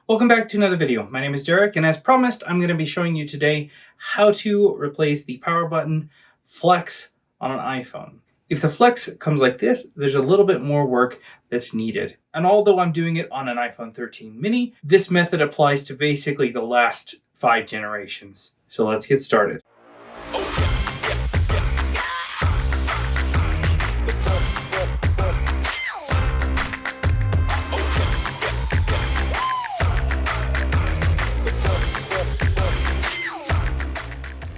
Welcome back to another video. My name is Derek, and as promised, I'm going to be showing you today how to replace the power button flex on an iPhone. If the flex comes like this, there's a little bit more work that's needed. And although I'm doing it on an iPhone 13 mini, this method applies to basically the last 5 generations. So let's get started.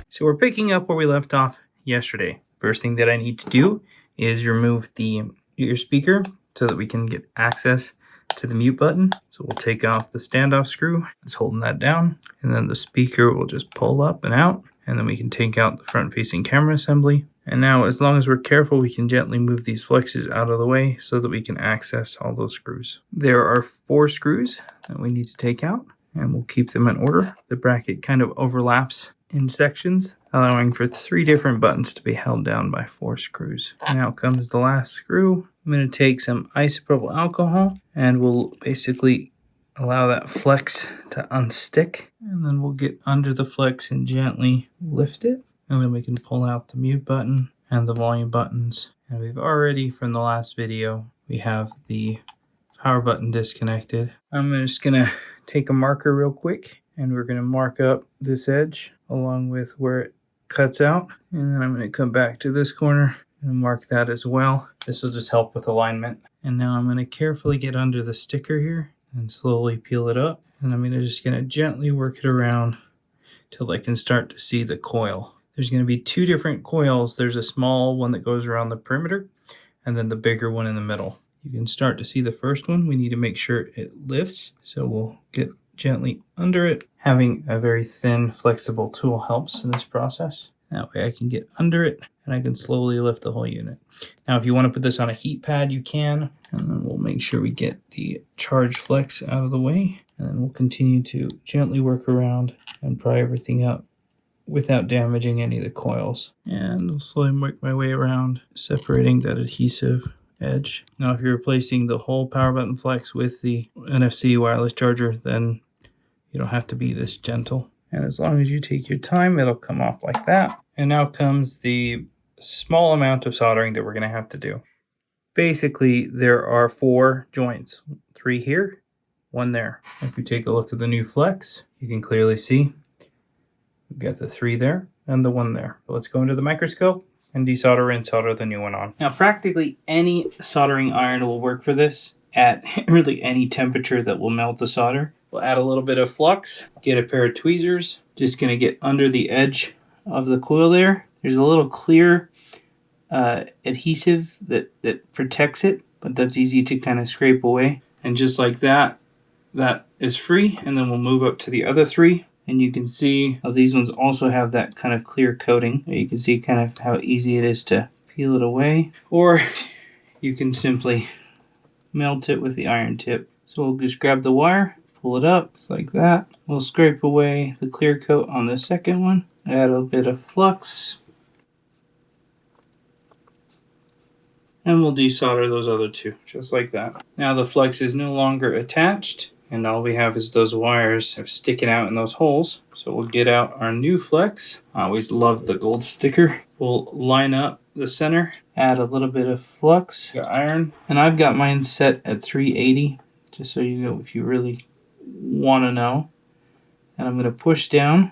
So we're picking up where we left off yesterday. First thing that I need to do is remove the ear speaker so that we can get access to the mute button. So we'll take off the standoff screw. It's holding that down. And then the speaker will just pull up and out. And then we can take out the front-facing camera assembly. And now, as long as we're careful, we can gently move these flexes out of the way so that we can access all those screws. There are 4 screws that we need to take out, and we'll keep them in order. The bracket kind of overlaps in sections, allowing for 3 different buttons to be held down by 4 screws. Now comes the last screw. I'm going to take some isopropyl alcohol and we'll basically allow that flex to unstick, and then we'll get under the flex and gently lift it, and then we can pull out the mute button and the volume buttons. And we've already, from the last video, we have the power button disconnected. I'm just going to take a marker real quick, and we're going to mark up this edge along with where it cuts out. And then I'm going to come back to this corner and mark that as well. This will just help with alignment. And now I'm going to carefully get under the sticker here and slowly peel it up. And I'm just going to gently work it around till I can start to see the coil. There's going to be 2 different coils. There's a small one that goes around the perimeter, and then the bigger one in the middle. You can start to see the first one. We need to make sure it lifts. So we'll get gently under it. Having a very thin, flexible tool helps in this process. That way I can get under it and I can slowly lift the whole unit. Now, if you want to put this on a heat pad, you can. And then we'll make sure we get the charge flex out of the way. And then we'll continue to gently work around and pry everything up without damaging any of the coils. And I'll slowly work my way around, separating that adhesive edge. Now, if you're replacing the whole power button flex with the NFC wireless charger, then you don't have to be this gentle. And as long as you take your time, it'll come off like that. And now comes the small amount of soldering that we're going to have to do. Basically, there are 4 joints, 3 here, 1 there. If you take a look at the new flex, you can clearly see we've got the 3 there and the 1 there. But let's go into the microscope and desolder and solder the new one on. Now, practically any soldering iron will work for this at really any temperature that will melt the solder. We'll add a little bit of flux, get a pair of tweezers, just going to get under the edge of the coil there. There's a little clear adhesive that protects it, but that's easy to kind of scrape away. And just like that, that is free. And then we'll move up to the other 3. And you can see how these ones also have that kind of clear coating. You can see kind of how easy it is to peel it away. Or you can simply melt it with the iron tip. So we'll just grab the wire, pull it up like that. We'll scrape away the clear coat on the second one. Add a bit of flux. And we'll desolder those other 2, just like that. Now the flex is no longer attached, and all we have is those wires sticking out in those holes. So we'll get out our new flex. I always love the gold sticker. We'll line up the center, add a little bit of flux, iron, and I've got mine set at 380, just so you know if you really want to know. And I'm going to push down.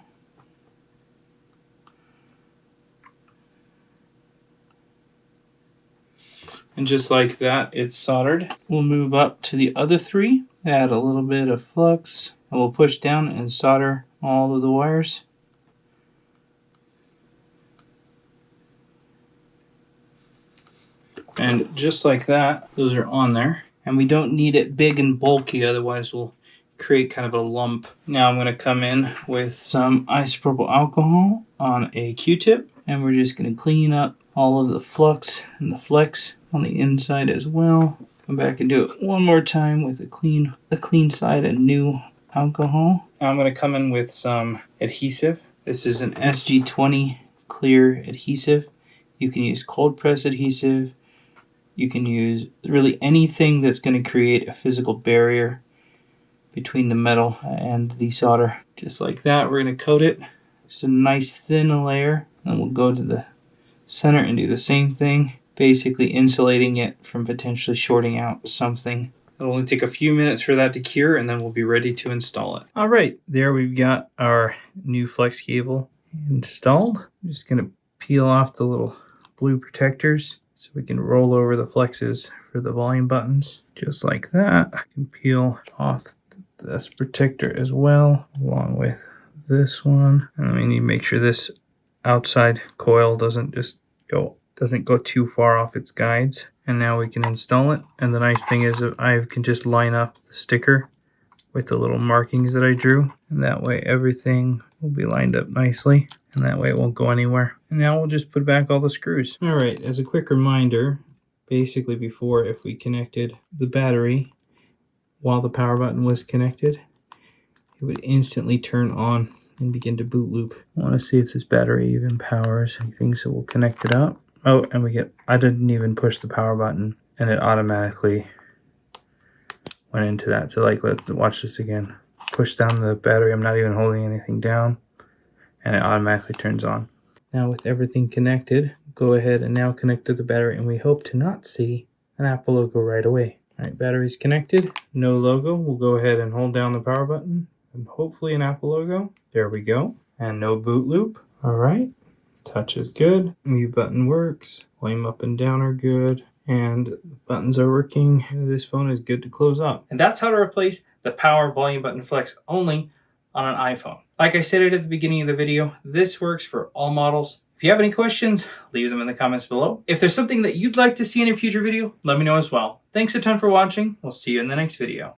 And just like that, it's soldered. We'll move up to the other 3, add a little bit of flux, and we'll push down and solder all of the wires. And just like that, those are on there. And we don't need it big and bulky, otherwise we'll create kind of a lump. Now I'm going to come in with some isopropyl alcohol on a Q-tip, and we're just going to clean up all of the flux and the flex on the inside as well. Come back and do it one more time with a clean side and new alcohol. Now I'm going to come in with some adhesive. This is an SG20 clear adhesive. You can use cold press adhesive. You can use really anything that's going to create a physical barrier between the metal and the solder. Just like that, we're going to coat it. Just a nice thin layer. And we'll go to the center and do the same thing, basically insulating it from potentially shorting out something. It'll only take a few minutes for that to cure, and then we'll be ready to install it. All right, there we've got our new flex cable installed. I'm just going to peel off the little blue protectors so we can roll over the flexes for the volume buttons, just like that. I can peel off this protector as well, along with this one. And we need to make sure this outside coil doesn't go too far off its guides. And now we can install it. And the nice thing is that I can just line up the sticker with the little markings that I drew. And that way everything will be lined up nicely. And that way it won't go anywhere. And now we'll just put back all the screws. All right, as a quick reminder, basically before, if we connected the battery while the power button was connected, it would instantly turn on and begin to boot loop. I want to see if this battery even powers anything, so we'll connect it up. Oh, and I didn't even push the power button, and it automatically went into that. So let's watch this again. Push down the battery. I'm not even holding anything down, and it automatically turns on. Now with everything connected, go ahead and now connect to the battery, and we hope to not see an Apple logo right away. All right, battery's connected. No logo. We'll go ahead and hold down the power button, and hopefully an Apple logo. There we go. And no boot loop. All right. Touch is good. Mute button works. Volume up and down are good. And the buttons are working. This phone is good to close up. And that's how to replace the power volume button flex only on an iPhone. Like I said at the beginning of the video, this works for all models. If you have any questions, leave them in the comments below. If there's something that you'd like to see in a future video, let me know as well. Thanks a ton for watching. We'll see you in the next video.